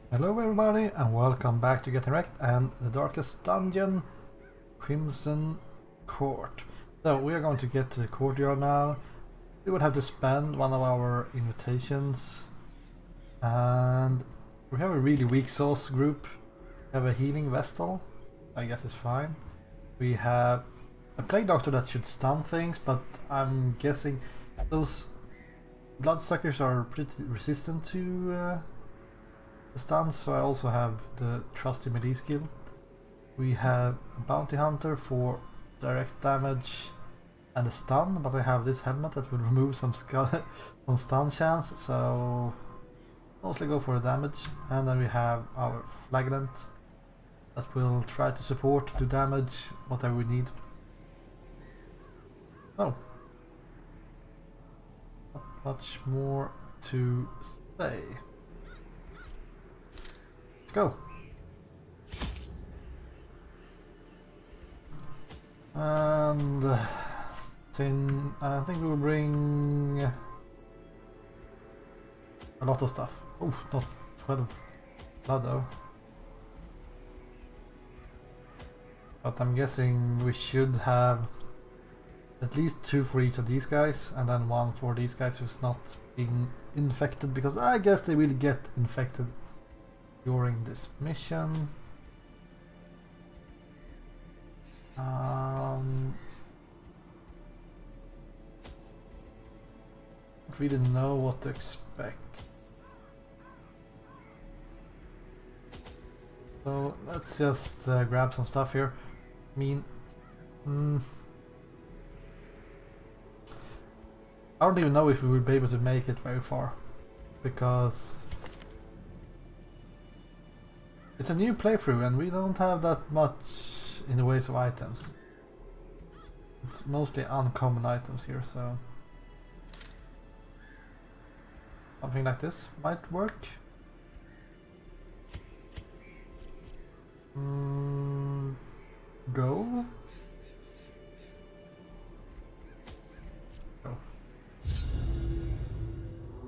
Hello everybody and welcome back to Getting Wrecked and the Darkest Dungeon, Crimson Court. So we are going to get to the Courtyard now. We would have to spend one of our invitations and we have a really weak sauce group. We have a healing Vestal, I guess it's fine. We have a Plague Doctor that should stun things, but I'm guessing those Bloodsuckers are pretty resistant to stuns, so I also have the trusty melee skill. We have a bounty hunter for direct damage and a stun, but I have this helmet that will remove some stun chance, so mostly go for the damage. And then we have our flagellant that will try to support, do damage, whatever we need. Oh, not much more to say. Let's go. And I think we will bring a lot of stuff. Oh, not 12 blood though. But I'm guessing we should have at least 2 for each of these guys, and then 1 for these guys who's not being infected, because I guess they will get infected during this mission. Don't really know what to expect. So let's just grab some stuff here. I mean, I don't even know if we will be able to make it very far, because it's a new playthrough and we don't have that much in the ways of items. It's mostly uncommon items here, so something like this might work. Go.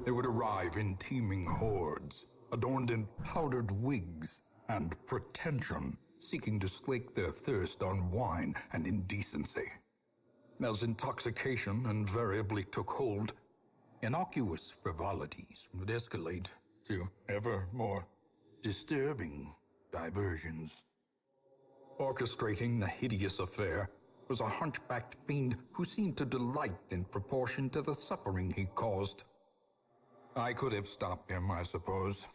They would arrive in teeming hordes, adorned in powdered wigs and pretension, seeking to slake their thirst on wine and indecency. As intoxication invariably took hold, innocuous frivolities would escalate to ever more disturbing diversions. Orchestrating the hideous affair was a hunchbacked fiend who seemed to delight in proportion to the suffering he caused. I could have stopped him, I suppose,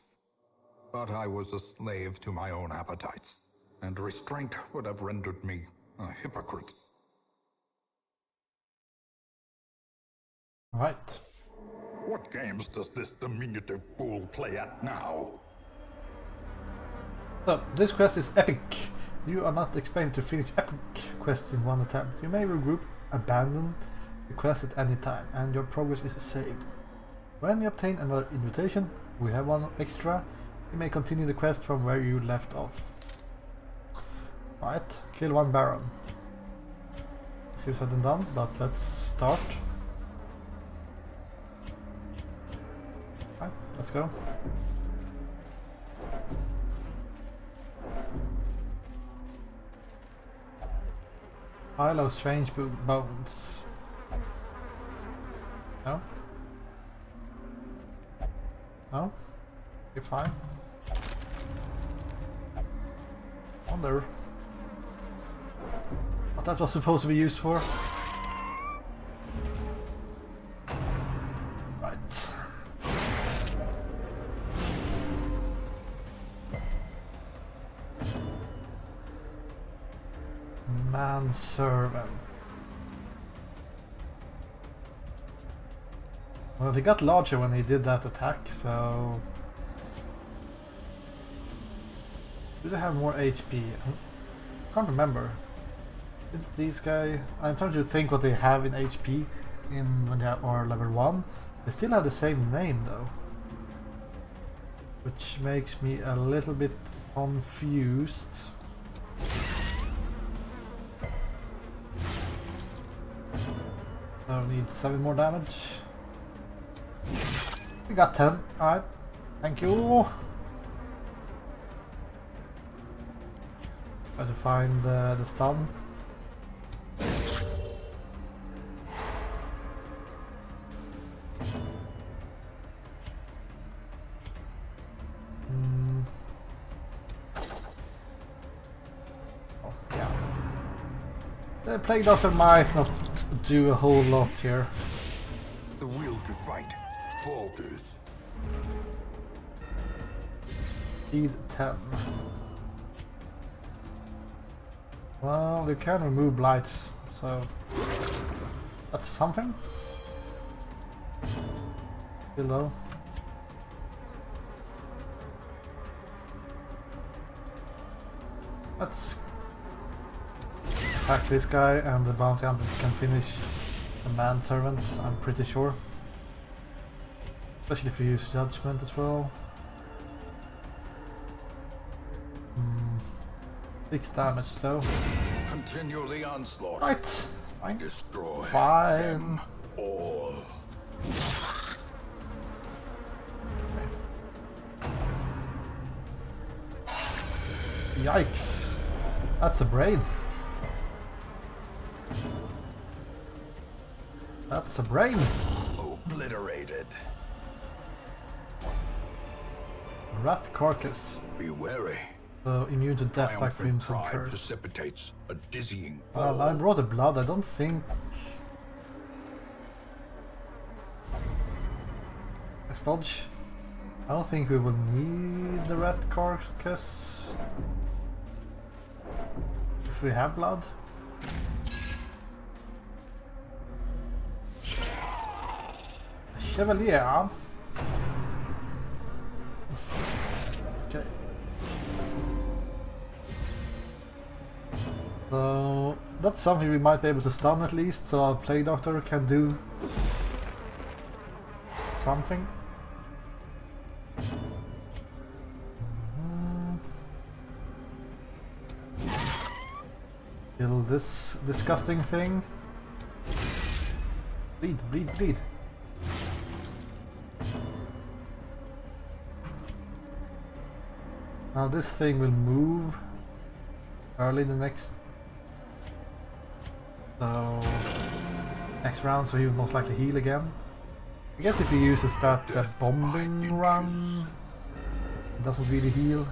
but I was a slave to my own appetites, and restraint would have rendered me a hypocrite. Right. What games does this diminutive fool play at now? So this quest is epic. You are not expected to finish epic quests in one attempt. You may regroup, abandon the quest at any time, and your progress is saved. When you obtain another invitation, we have one extra, you may continue the quest from where you left off. Right, kill 1 Baron. Easier said than done, but let's start. Right, let's go. Pile of strange bones. No? No? You're fine. Wonder what that was supposed to be used for. Right. Manservant. Well, he got larger when he did that attack, so... Do they have more HP? I can't remember. Did these guys... I'm trying to think what they have in HP when they are level 1. They still have the same name though, which makes me a little bit confused. So we need 7 more damage. We got 10. Alright. Thank you. Try to find the stun. Oh, yeah. The Plague Doctor might not do a whole lot here. The will to fight falters. Speed 10. Well, you can remove blights, so that's something. Below. Let's attack this guy, and the bounty hunter can finish the manservant, I'm pretty sure. Especially if you use judgment as well. 6 damage though. Continue the onslaught. Right, fine. Destroy Fine. them all. Yikes! That's a brain. That's a brain. Obliterated. Rat carcass. Be wary. So immune to death by Triumphant Crimson pride Curse. precipitates a dizzying Well, I fall. brought a blood. I don't think a stodge. I don't think we will need the rat carcass if we have blood. Chevalier. Okay. So that's something we might be able to stun at least, so our Plague Doctor can do something. Kill this disgusting thing. Bleed, bleed, bleed. Now this thing will move early in the next round, so he will most likely heal again. I guess if he uses that bombing run, it doesn't really heal.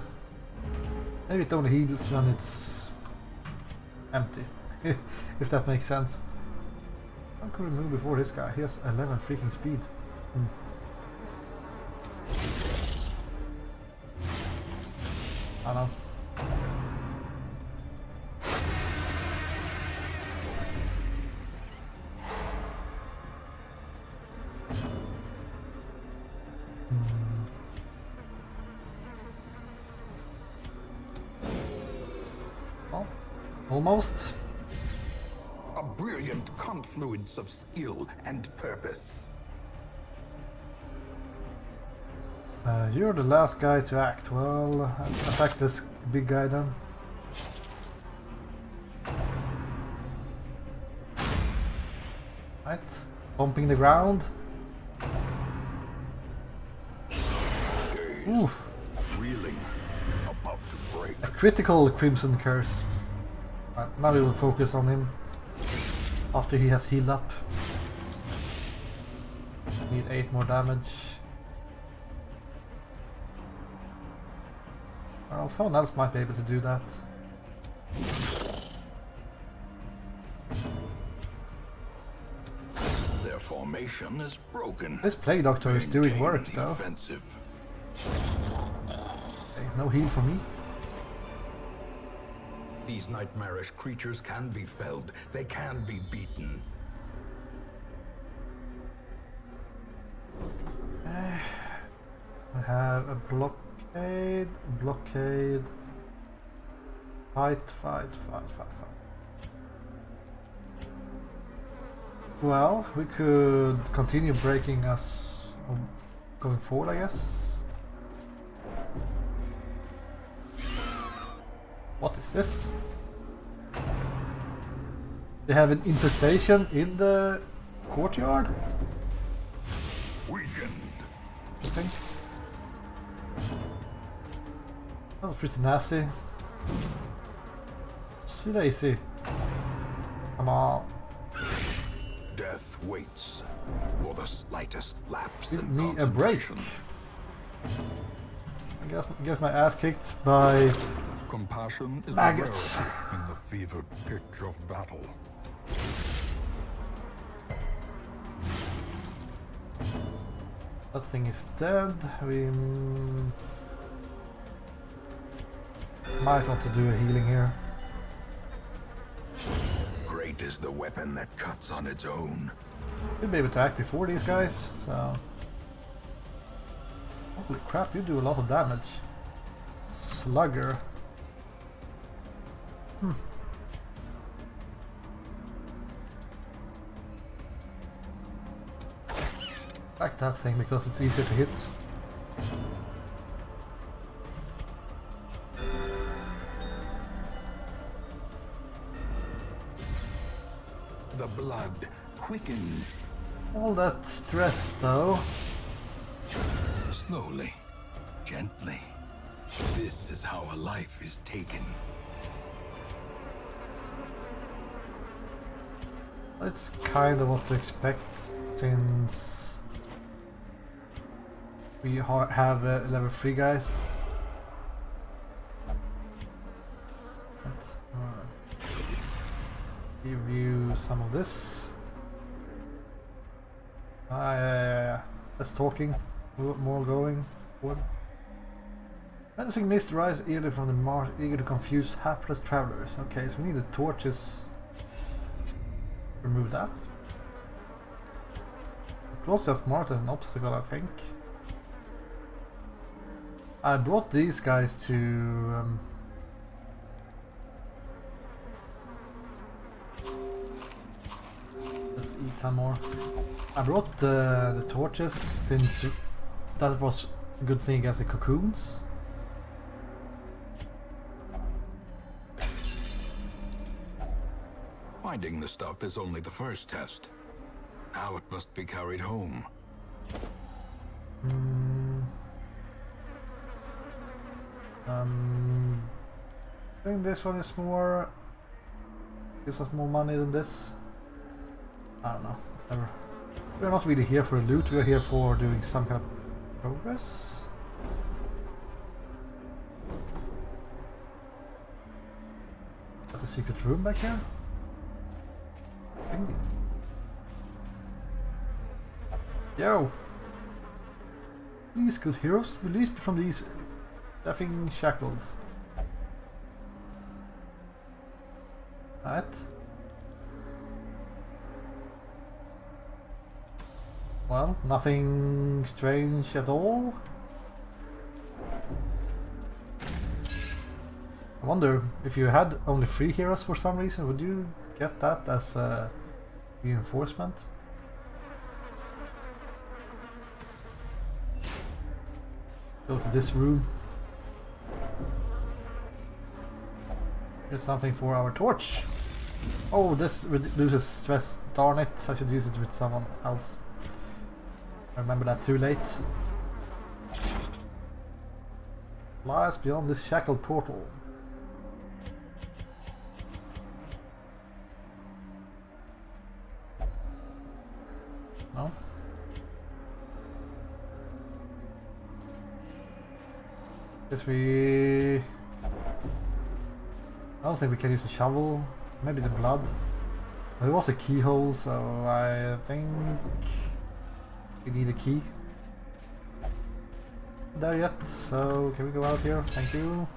Maybe it only heals when it's empty, if that makes sense. How could we move before this guy? He has 11 freaking speed. I know. Well, almost. A brilliant confluence of skill and purpose. You're the last guy to act. Well, attack this big guy then. Right, bumping the ground. Oof. Reeling, about to break. A critical Crimson Curse. Right, now we will focus on him after he has healed up. Need 8 more damage. Well, someone else might be able to do that. Their formation is broken. This Plague Doctor is doing Maintain work the though. offensive. Okay, no heal for me. These nightmarish creatures can be felled. They can be beaten. I have a blockade. Fight. Well, we could continue breaking us going forward, I guess. What is this? They have an infestation in the courtyard? Weakened. Interesting. That was pretty nasty. Oopsie daisy. Come on. Death waits for the slightest lapse Give in me a break. concentration. I guess my ass kicked by Compassion is maggots. a rarity in the fevered pitch of battle. That thing is dead. We might want to do a healing here. Great is the weapon that cuts on its own. You'll be able to act before these guys, so... Holy crap, you do a lot of damage. Slugger. Back that thing because it's easier to hit. The blood quickens. All that stress though. Slowly, gently. This is how a life is taken. That's kind of what to expect since we have level 3 guys. Let's give you some of this. Less talking, more going forward. Menacing mist rise eagerly from the marsh, eager to confuse hapless travelers. Okay, so we need the torches. Remove that. It was just marked as an obstacle, I think. I brought these guys to let's eat some more. I brought the torches since that was a good thing against the cocoons. Finding the stuff is only the first test. Now it must be carried home. I think this one is more... gives us more money than this. I don't know, whatever. We're not really here for loot, we're here for doing some kind of progress. Got a secret room back here? Yo! Please, good heroes, release me from these effing shackles. Right. Well, nothing strange at all. I wonder if you had only 3 heroes for some reason, would you get that as a reinforcement? Go to this room. Here's something for our torch. Oh, this reduces stress. Darn it, I should use it with someone else. I remember that too late. Lies beyond this shackled portal. No? Guess we... I don't think we can use the shovel. Maybe the blood. But it was a keyhole, so I think we need a key. There yet, so can we go out here? Thank you.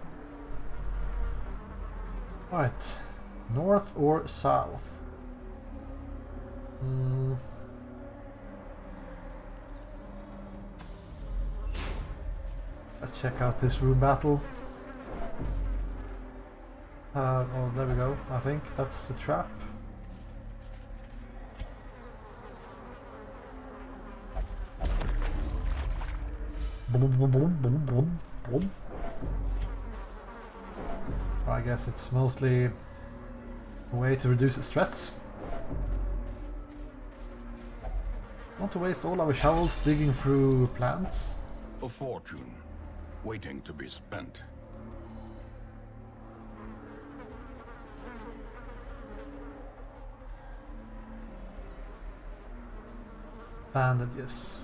Right. North or south? Let's check out this room battle. Oh, there we go. I think that's a trap. Boom, boom, boom, boom, boom, boom. I guess it's mostly a way to reduce the stress. Want to waste all our shovels digging through plants? A fortune, waiting to be spent. bandages.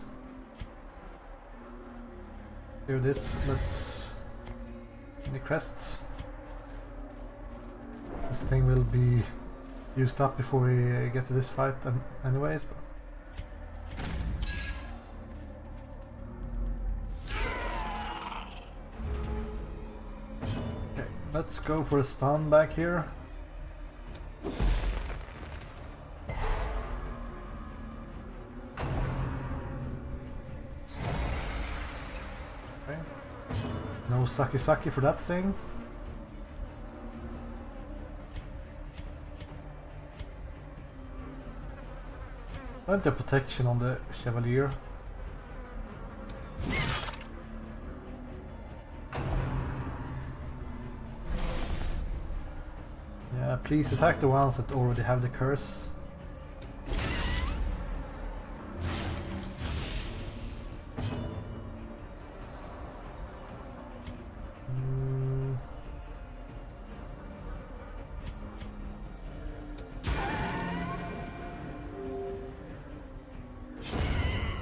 Do this, let's... Any crests? This thing will be used up before we get to this fight anyways. But okay, let's go for a stun back here. Okay. No saki for that thing. Plenty of protection on the Chevalier. Yeah, please attack the ones that already have the curse.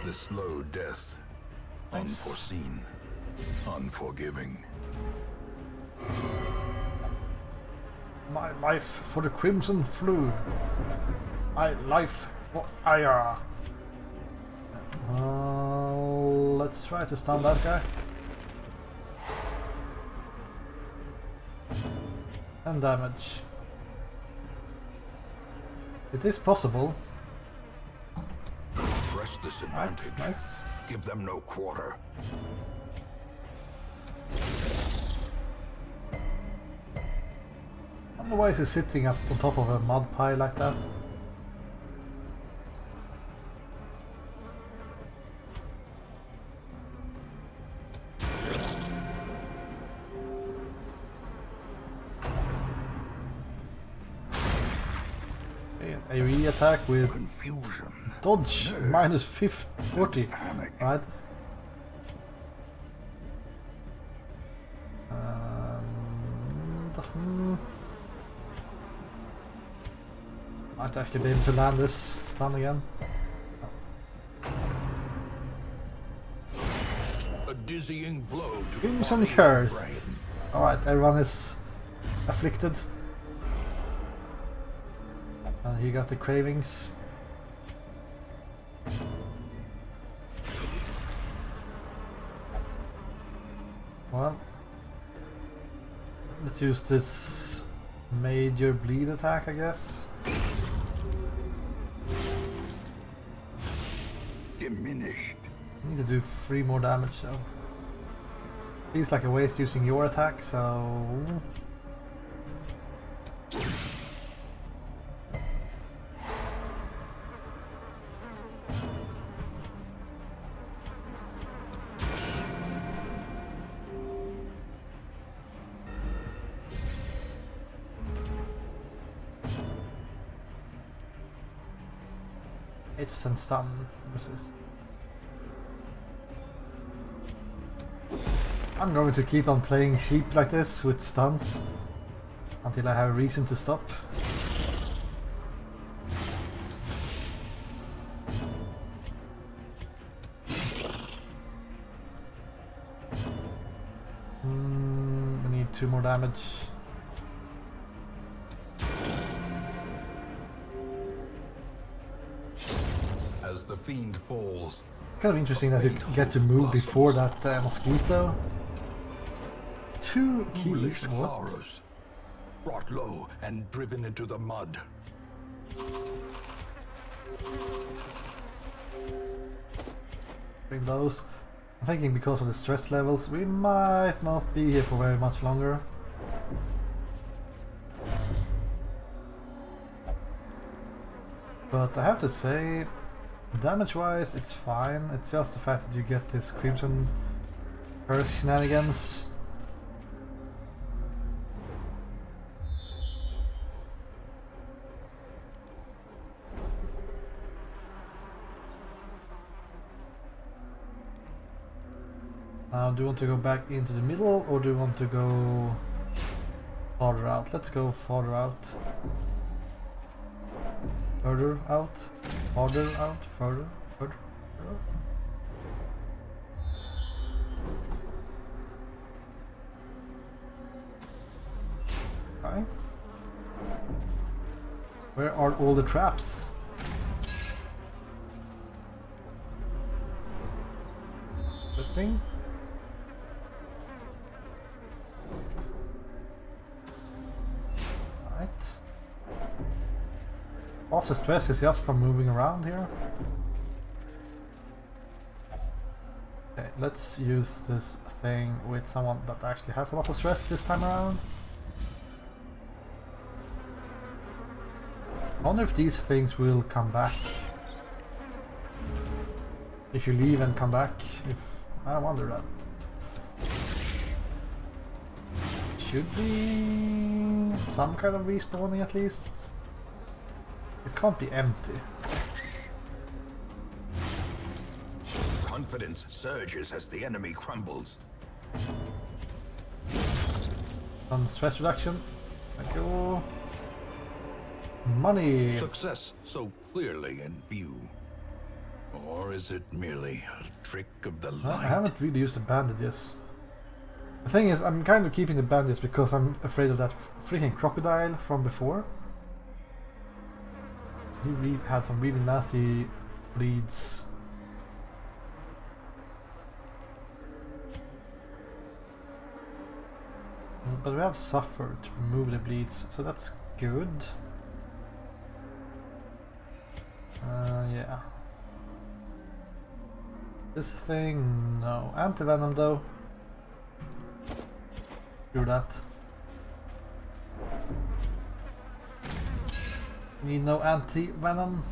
The slow death. Nice. Unforeseen. Unforgiving. My life for the Crimson Flu. My life for Aya. Let's try to stun that guy. And damage. It is possible. Press this advantage. Nice. Give them no quarter. I don't know why he's sitting up on top of a mud pile like that. Okay, an AoE attack with Confusion. dodge minus 40. Panic. Right. Might actually be able to land this stun again. A dizzying blow to Crimson body and Curse. brain. Alright, everyone is afflicted. And he got the cravings. Well, let's use this major bleed attack, I guess. Diminished. Need to do 3 more damage, so feels like a waste using your attack, so %8 stun resist. I'm going to keep on playing sheep like this with stuns until I have a reason to stop. We need 2 more damage. As the fiend falls, Kind of interesting that you get to move before that mosquito. 2 foolish keys, what? horrors, brought low and driven into the mud. Bring those. I'm thinking because of the stress levels, we might not be here for very much longer. But I have to say, damage-wise, it's fine. It's just the fact that you get this Crimson Curse shenanigans. Now, do you want to go back into the middle, or do you want to go farther out? Let's go farther out. Further out? Farther out? Further? Further? Okay. Where are all the traps? Interesting. Right. Half the stress is just from moving around here. Okay, let's use this thing with someone that actually has a lot of stress this time around. I wonder if these things will come back. If you leave and come back, I wonder that. Should be some kind of respawning at least. It can't be empty. Confidence surges as the enemy crumbles. Some stress reduction. Thank you. Money. Success so clearly in view. Or is it merely a trick of the light? I haven't really used the bandages. The thing is, I'm kind of keeping the bandages because I'm afraid of that freaking crocodile from before. He had some really nasty bleeds. But we have suffered to remove the bleeds, so that's good. Yeah. This thing, no. Anti-venom though. Do that. Need no anti-venom.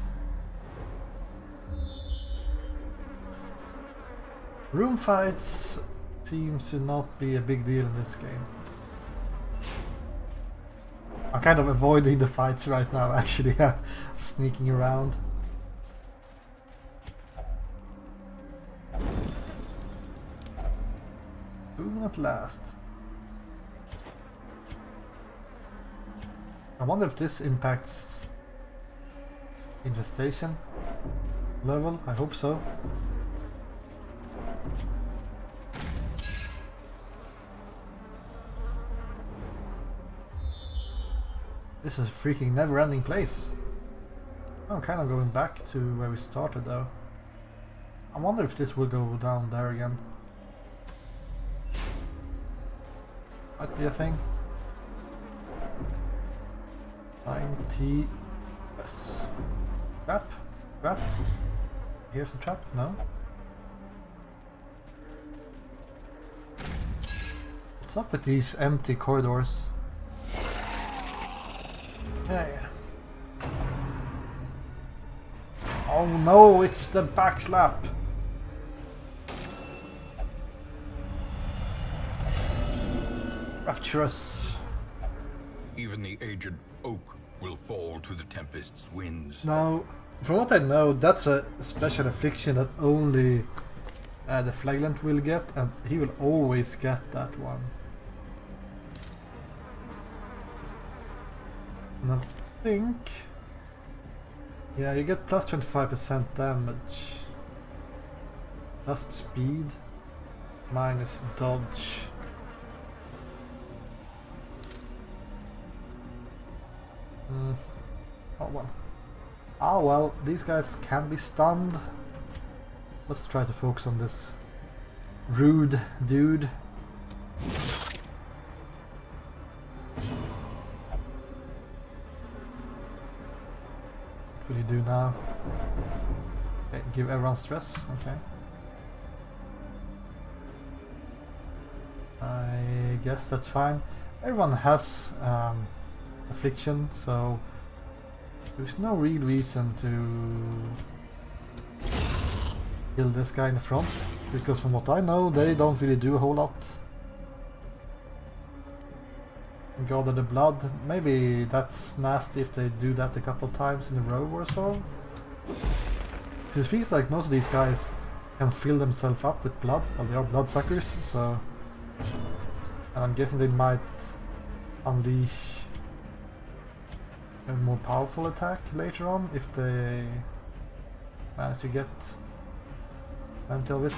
Room fights seems to not be a big deal in this game. I'm kind of avoiding the fights right now actually, sneaking around. Boom at last. I wonder if this impacts infestation level. I hope so. This is a freaking never-ending place. I'm kind of going back to where we started though. I wonder if this will go down there again. Might be a thing. 90. Yes. Trap? Trap? Here's the trap? No? What's up with these empty corridors? Okay. Oh no, it's the back slap! Rapturous. Even the aged oak will fall to the tempest's winds. Now, from what I know, that's a special affliction that only the Flagellant will get, and he will always get that one. And I think... yeah, you get plus 25% damage. Plus speed. Minus dodge. Oh well. Ah well, these guys can be stunned. Let's try to focus on this rude dude. What will you do now? Okay, give everyone stress, okay. I guess that's fine. Everyone has affliction, so there's no real reason to kill this guy in the front, because from what I know they don't really do a whole lot. God of the blood, maybe that's nasty if they do that a couple times in a row or so. It feels like most of these guys can fill themselves up with blood, well they are bloodsuckers, so... and I'm guessing they might unleash a more powerful attack later on if they manage to get plenty of it.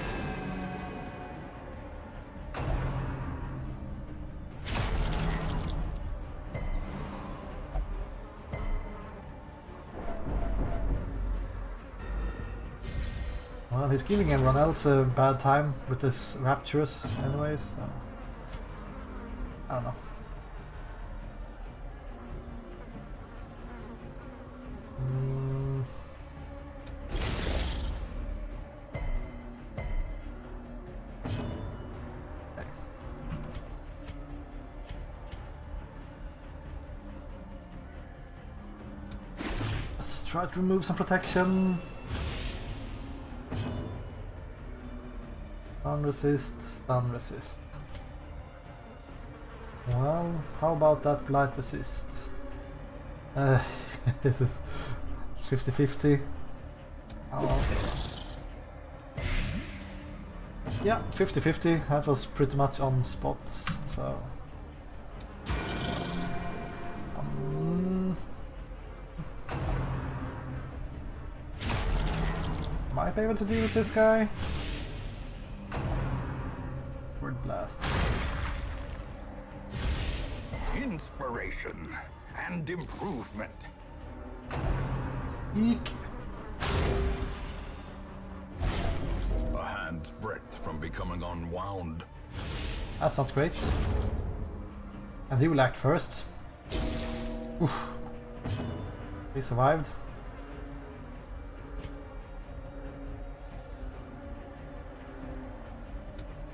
Well, he's giving everyone else a bad time with this Rapturous anyways, so... I don't know. Okay. Let's try to remove some protection. Stun resist, stun resist. Well, how about that blight resist? This is 50-50. Oh. Yeah, 50-50. That was pretty much on spots, so... Might be able to deal with this guy. Word blast. Inspiration and improvement. Eek. A hand's breadth from becoming unwound. That's not great. And he will act first. Oof. He survived.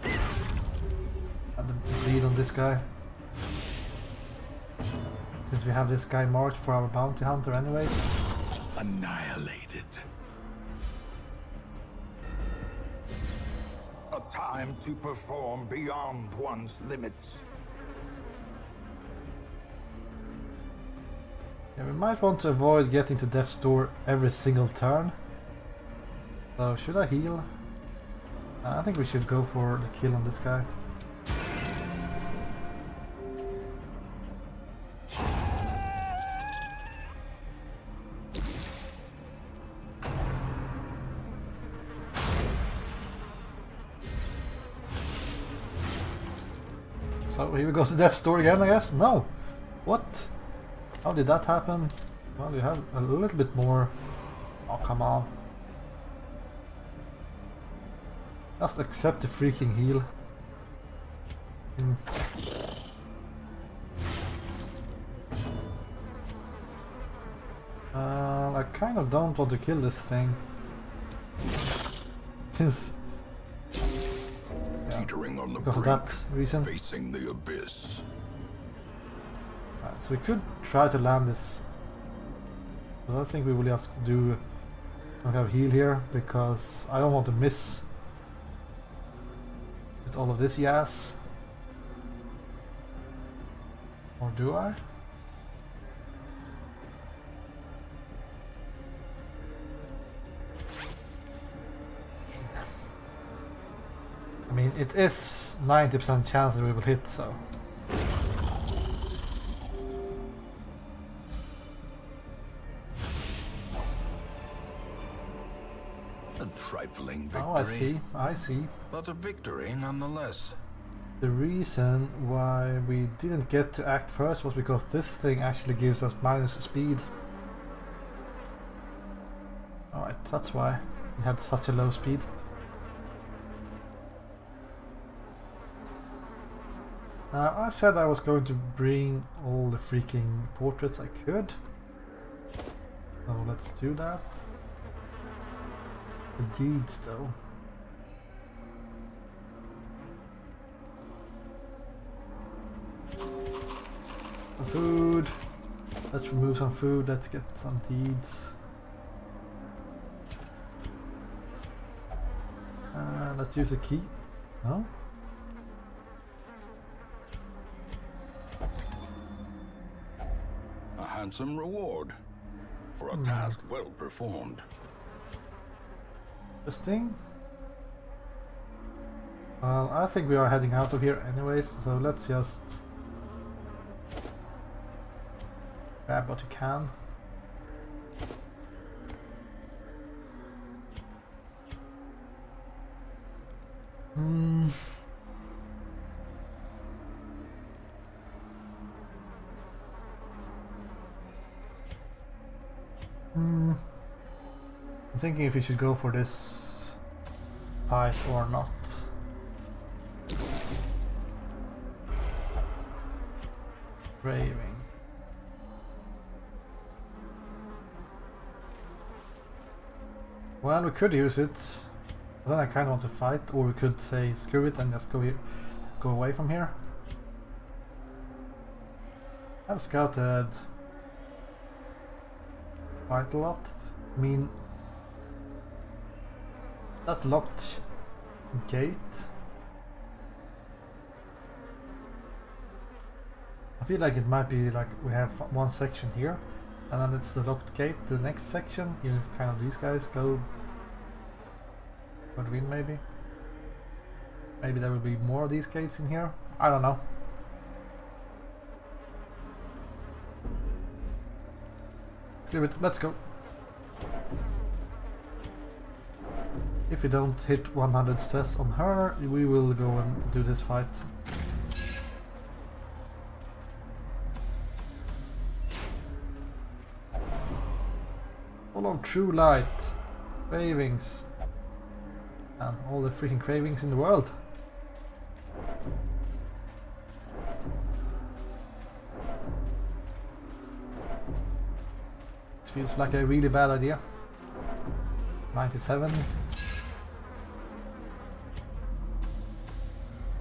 And the bleed on this guy. Since we have this guy marked for our bounty hunter anyways. Annihilated. A time to perform beyond one's limits. Yeah, we might want to avoid getting to death's door every single turn. So should I heal? I think we should go for the kill on this guy. So here we go to death's door again, I guess? No! What? How did that happen? Well, you have a little bit more... Oh, come on. Just accept the freaking heal. I kind of don't want to kill this thing. Since... Teetering on the because of brink, that reason. facing the abyss. Right, so we could try to land this. But I think we will just do some kind of heal here, because I don't want to miss with all of this yes. Or do I? I mean, it is 90% chance that we will hit, so... A trifling victory. Oh, I see. But a victory nonetheless. The reason why we didn't get to act first was because this thing actually gives us minus speed. Alright, that's why we had such a low speed. I said I was going to bring all the freaking portraits I could. So let's do that. The deeds though. Food. Let's remove some food, let's get some deeds. Let's use a key. No? A handsome reward for a task well performed. Interesting. Well, I think we are heading out of here anyways, so let's just grab what you can. Hmm. I'm thinking if we should go for this fight or not. Craving. Well, we could use it. But then I kind of want to fight, or we could say screw it and just go away from here. I've scouted quite a lot. I mean, that locked gate. I feel like it might be like we have one section here, and then it's the locked gate. The next section, even if kind of these guys go would win, maybe. Maybe there will be more of these gates in here. I don't know. Let's go. If we don't hit 100 stress on her, we will go and do this fight. Full of true light, cravings, and all the freaking cravings in the world. It feels like a really bad idea. 97.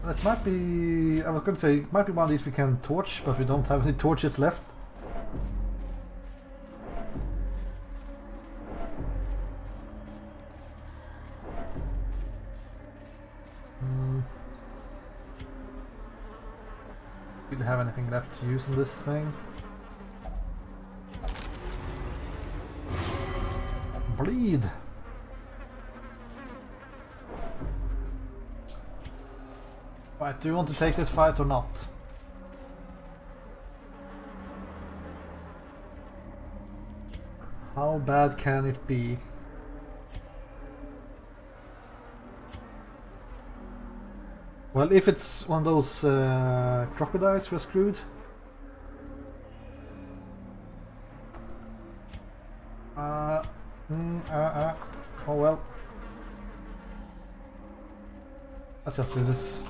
Well, it might be, I was going to say, it might be one of these we can torch, but we don't have any torches left. Really have anything left to use in this thing? Bleed! Right, do you want to take this fight or not? How bad can it be? Well, if it's one of those crocodiles, we're screwed. Oh well. Let's just do this.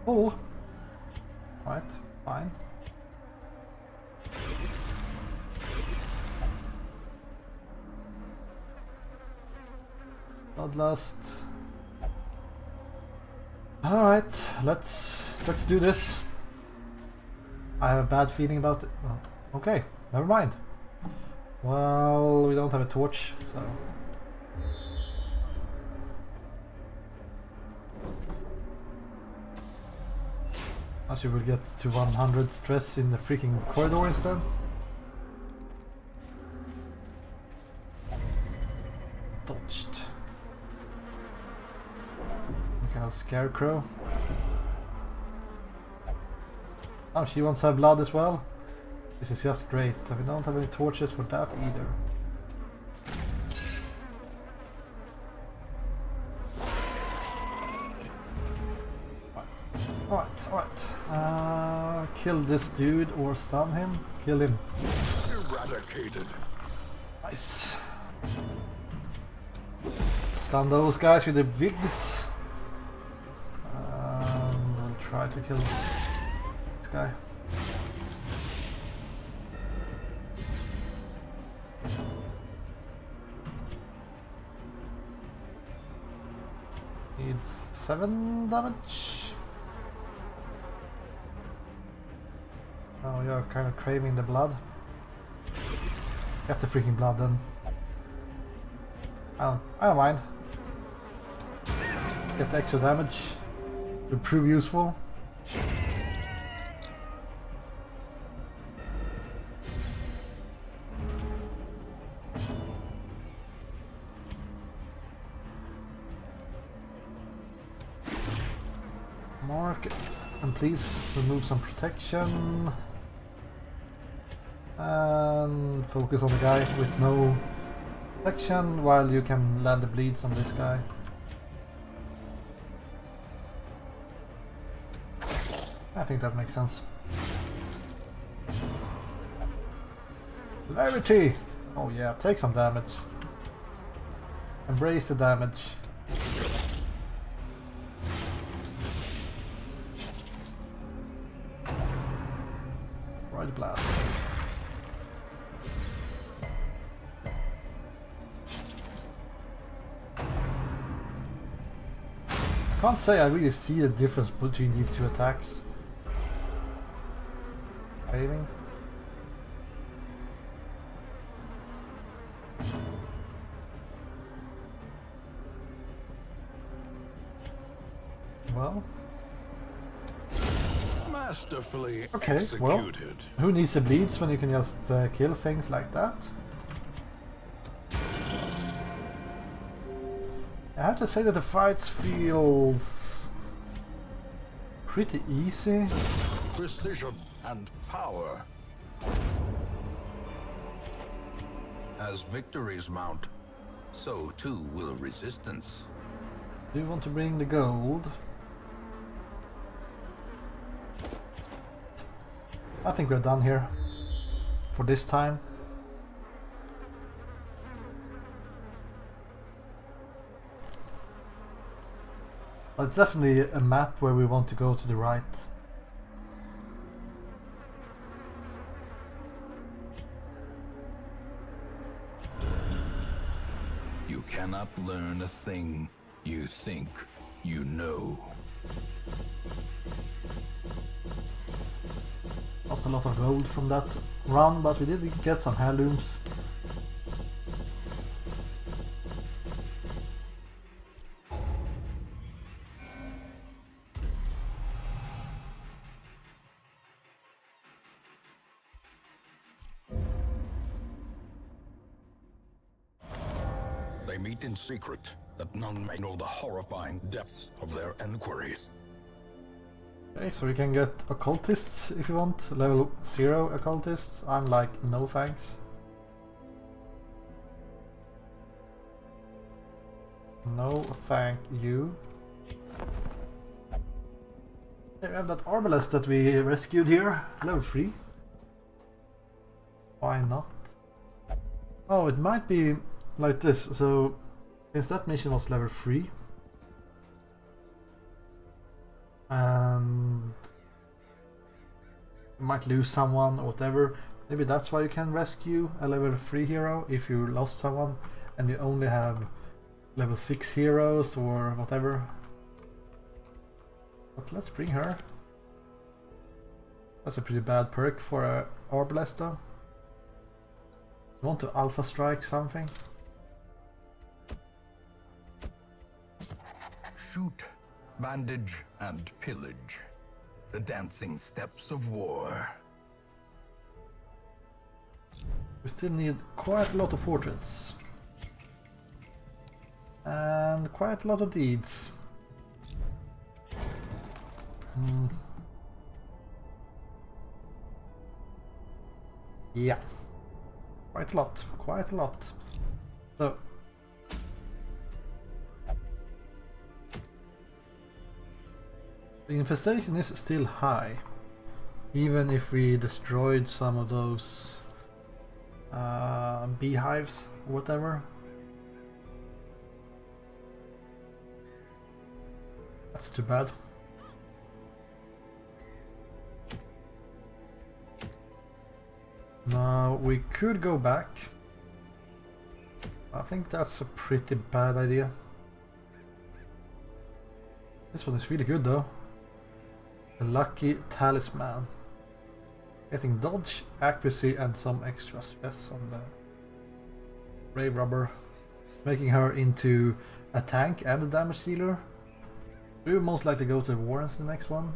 Oh! Right, fine. Bloodlust. Alright, let's do this. I have a bad feeling about it. Oh, okay, never mind. Well, we don't have a torch, so... As you will get to 100 stress in the freaking corridor instead. Dodged. Kind of scarecrow. Oh, she wants to have blood as well. This is just great. We don't have any torches for that either. Alright. Kill this dude or stun him. Kill him. Eradicated. Nice. Stun those guys with the wigs. We'll try to kill this guy. Needs 7 damage. Oh, you're kind of craving the blood. Get the freaking blood then. I don't mind. Get the extra damage. Will prove useful. Mark, and please remove some protection. And focus on the guy with no protection while you can land the bleeds on this guy. I think that makes sense. Levity! Oh yeah, take some damage. Embrace the damage. Right blast. I can't say I really see a difference between these two attacks. Failing. Well. Masterfully Okay, executed. well, who needs the bleeds when you can just kill things like that? I have to say that the fights feels pretty easy. Precision and power. As victories mount, so too will resistance. Do you want to bring the gold? I think we're done here for this time. But it's definitely a map where we want to go to the right. You cannot learn a thing you think you know. Lost a lot of gold from that run, but we did get some heirlooms. They meet in secret, that none may know the horrifying depths of their enquiries. Okay, so we can get occultists if you want. Level 0 occultists. I'm like, no thanks. No thank you. Okay, we have that arbalest that we rescued here. Level 3. Why not? Oh, it might be like this. So, since that mission was level 3, and you might lose someone or whatever, maybe that's why you can rescue a level 3 hero if you lost someone and you only have level 6 heroes or whatever. But let's bring her. That's a pretty bad perk for a arbalest though. You want to alpha strike something? Shoot, bandage, and pillage. The dancing steps of war. We still need quite a lot of portraits. And quite a lot of deeds. Yeah. Quite a lot, quite a lot. So. The infestation is still high. Even if we destroyed some of those beehives or whatever. That's too bad. Now we could go back. I think that's a pretty bad idea. This one is really good though. A lucky talisman. Getting dodge, accuracy and some extra stress on the brave rubber. Making her into a tank and a damage dealer. We will most likely go to Warrens the next one.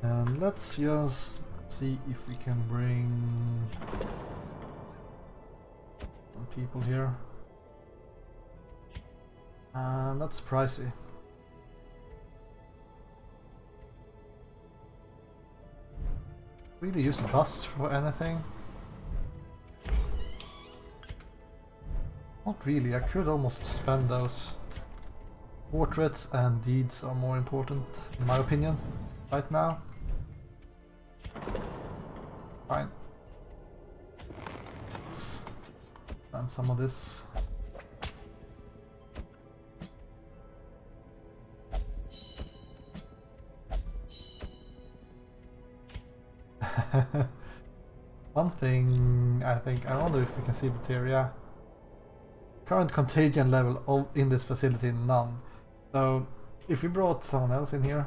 And let's just see if we can bring some people here. And that's pricey. Really use the bus for anything? Not really, I could almost spend those. Portraits and deeds are more important, in my opinion. right now. Fine. Let's run some of this. One thing I wonder if we can see the area. Current contagion level in this facility, none. So if we brought someone else in here,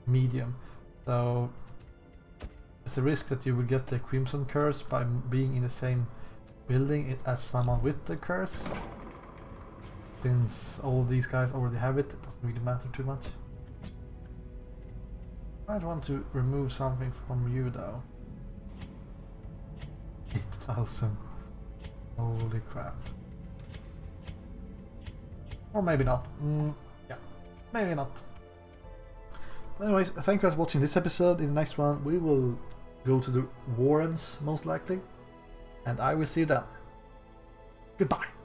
medium. So it's a risk that you will get the Crimson Curse by being in the same building as someone with the curse. Since all these guys already have it, it doesn't really matter too much. I'd want to remove something from you though. 8,000. Holy crap. Or maybe not. Yeah, maybe not. Anyways, thank you guys for watching this episode. In the next one, we will go to the Warrens, most likely. And I will see you then. Goodbye.